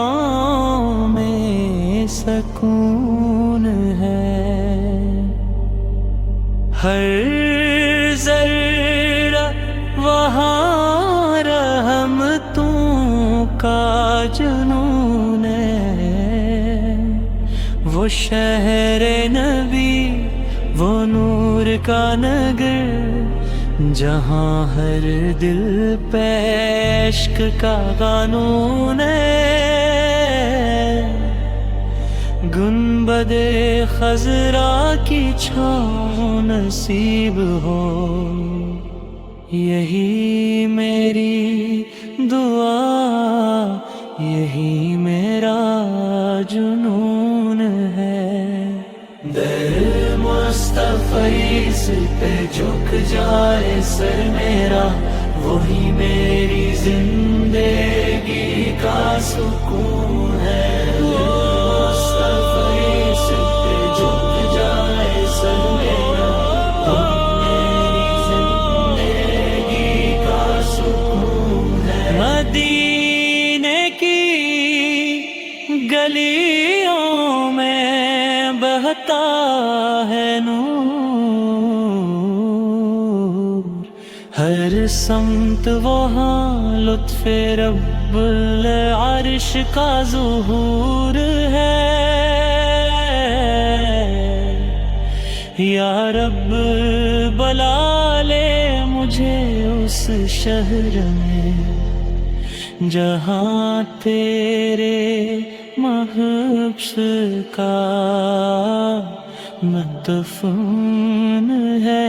پاؤں میں سکون ہے، ہر ذرہ وہاں رحمتوں کا جنون ہے، وہ شہر نبی، وہ نور کا نگر، جہاں ہر دل پہ عشق کا قانون ہے، گنبد خضرا کی چھاؤں نصیب ہو، یہی میری دعا، یہی میرا جنون ہے۔ در مصطفی پہ جھک جائے سر میرا، وہی میری زندگی کا سکون ہے۔ مصطفی پہ جھک جائے سر میرا، وہی میری زندگی کا سکون ہے۔ مدینے کی گلیوں میں بہتا ہے نور، ہر سمت وہاں لطف رب العرش کا ظہور ہے، یا رب بلا لے مجھے اس شہر میں، جہاں تیرے محبس کا مدفون ہے۔